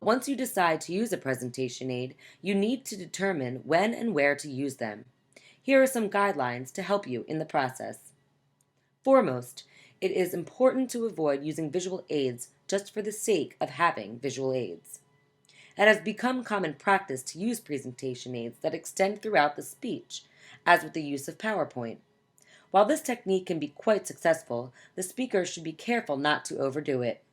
Once you decide to use a presentation aid, you need to determine when and where to use them. Here are some guidelines to help you in the process. Foremost, it is important to avoid using visual aids just for the sake of having visual aids. It has become common practice to use presentation aids that extend throughout the speech, as with the use of PowerPoint. While this technique can be quite successful, the speaker should be careful not to overdo it.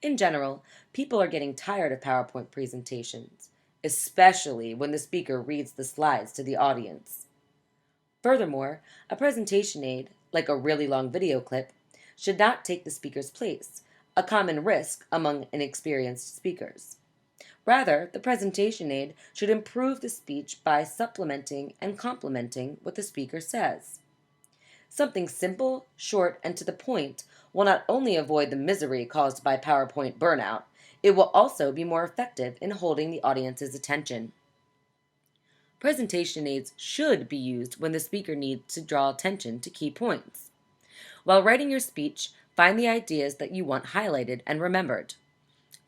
In general, people are getting tired of PowerPoint presentations, especially when the speaker reads the slides to the audience. Furthermore, a presentation aid, like a really long video clip, should not take the speaker's place, a common risk among inexperienced speakers. Rather, the presentation aid should improve the speech by supplementing and complementing what the speaker says. Something simple, short, and to the point will not only avoid the misery caused by PowerPoint burnout, it will also be more effective in holding the audience's attention. Presentation aids should be used when the speaker needs to draw attention to key points. While writing your speech, find the ideas that you want highlighted and remembered.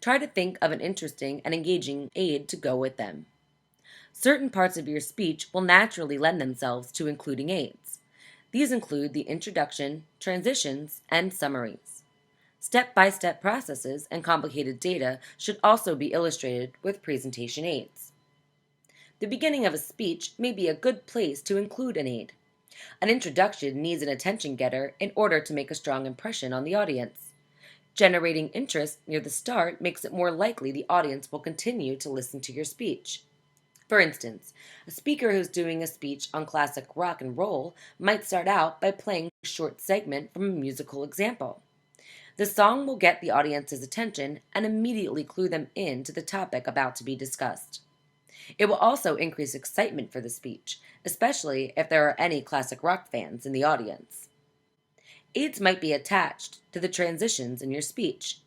Try to think of an interesting and engaging aid to go with them. Certain parts of your speech will naturally lend themselves to including aids. These include the introduction, transitions, and summaries. Step-by-step processes and complicated data should also be illustrated with presentation aids. The beginning of a speech may be a good place to include an aid. An introduction needs an attention getter in order to make a strong impression on the audience. Generating interest near the start makes it more likely the audience will continue to listen to your speech. For instance, a speaker who's doing a speech on classic rock and roll might start out by playing a short segment from a musical example. The song will get the audience's attention and immediately clue them in to the topic about to be discussed. It will also increase excitement for the speech, especially if there are any classic rock fans in the audience. Aids might be attached to the transitions in your speech.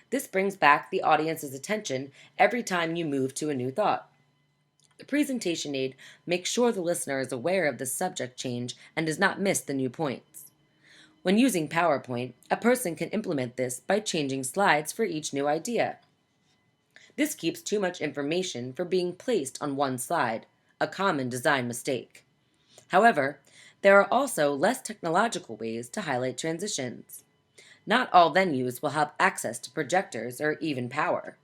This brings back the audience's attention every time you move to a new thought. The presentation aid makes sure the listener is aware of the subject change and does not miss the new points. When using PowerPoint, a person can implement this by changing slides for each new idea. This keeps too much information from being placed on one slide, a common design mistake. However, there are also less technological ways to highlight transitions. Not all venues will have access to projectors or even power.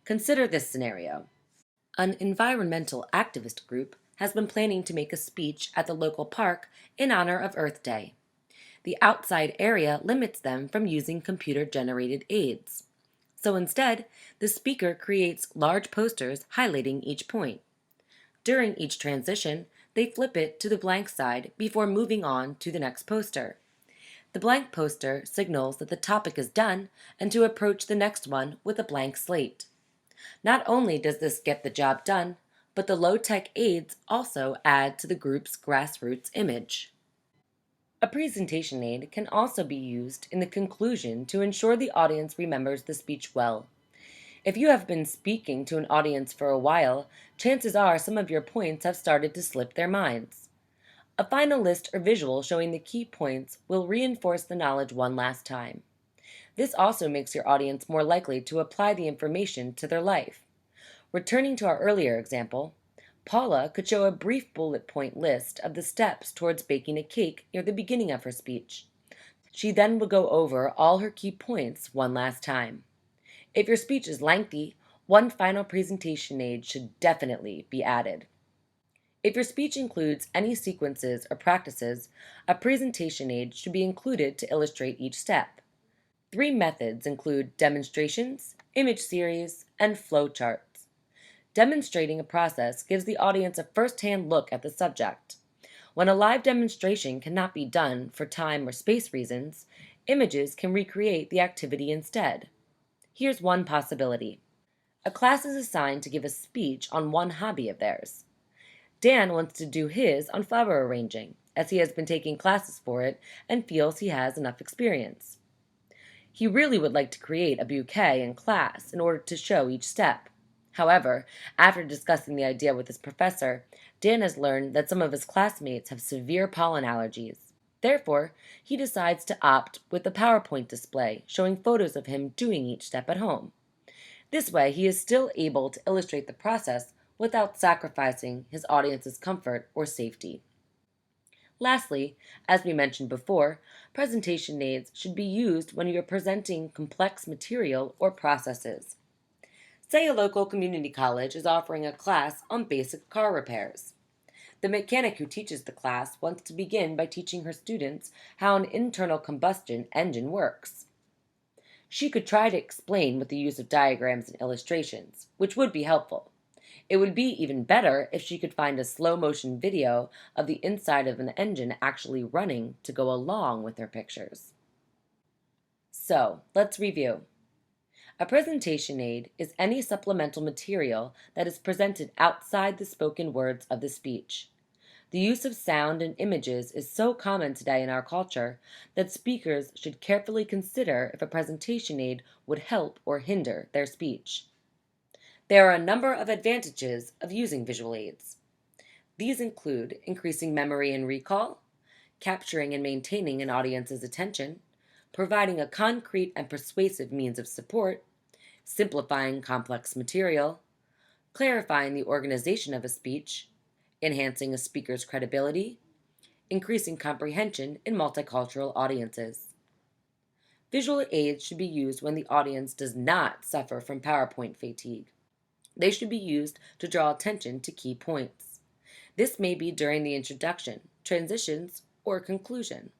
Consider this scenario. An environmental activist group has been planning to make a speech at the local park in honor of Earth Day. The outside area limits them from using computer-generated aids. So instead, the speaker creates large posters highlighting each point. During each transition, they flip it to the blank side before moving on to the next poster. The blank poster signals that the topic is done and to approach the next one with a blank slate. Not only does this get the job done, but the low-tech aids also add to the group's grassroots image. A presentation aid can also be used in the conclusion to ensure the audience remembers the speech well. If you have been speaking to an audience for a while, chances are some of your points have started to slip their minds. A final list or visual showing the key points will reinforce the knowledge one last time. This also makes your audience more likely to apply the information to their life. Returning to our earlier example, Paula could show a brief bullet point list of the steps towards baking a cake near the beginning of her speech. She then would go over all her key points one last time. If your speech is lengthy, one final presentation aid should definitely be added. If your speech includes any sequences or practices, a presentation aid should be included to illustrate each step. 3 methods include demonstrations, image series, and flowcharts. Demonstrating a process gives the audience a first-hand look at the subject. When a live demonstration cannot be done for time or space reasons, images can recreate the activity instead. Here's one possibility. A class is assigned to give a speech on one hobby of theirs. Dan wants to do his on flower arranging, as he has been taking classes for it and feels he has enough experience. He really would like to create a bouquet in class in order to show each step. However, after discussing the idea with his professor, Dan has learned that some of his classmates have severe pollen allergies. Therefore, he decides to opt with the PowerPoint display showing photos of him doing each step at home. This way, he is still able to illustrate the process without sacrificing his audience's comfort or safety. Lastly, as we mentioned before, presentation aids should be used when you're presenting complex material or processes. Say a local community college is offering a class on basic car repairs. The mechanic who teaches the class wants to begin by teaching her students how an internal combustion engine works. She could try to explain with the use of diagrams and illustrations, which would be helpful. It would be even better if she could find a slow motion video of the inside of an engine actually running to go along with her pictures. So, let's review. A presentation aid is any supplemental material that is presented outside the spoken words of the speech. The use of sound and images is so common today in our culture that speakers should carefully consider if a presentation aid would help or hinder their speech. There are a number of advantages of using visual aids. These include increasing memory and recall, capturing and maintaining an audience's attention, providing a concrete and persuasive means of support, simplifying complex material, clarifying the organization of a speech, enhancing a speaker's credibility, increasing comprehension in multicultural audiences. Visual aids should be used when the audience does not suffer from PowerPoint fatigue. They should be used to draw attention to key points. This may be during the introduction, transitions, or conclusion.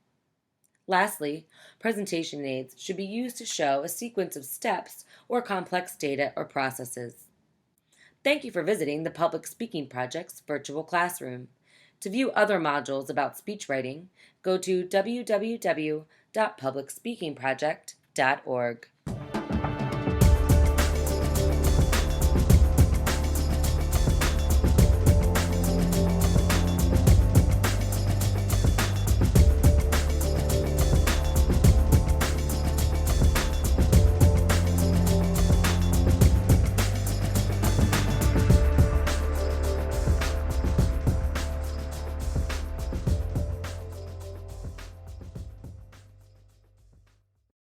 Lastly, presentation aids should be used to show a sequence of steps or complex data or processes. Thank you for visiting the Public Speaking Project's virtual classroom. To view other modules about speech writing, go to www.publicspeakingproject.org.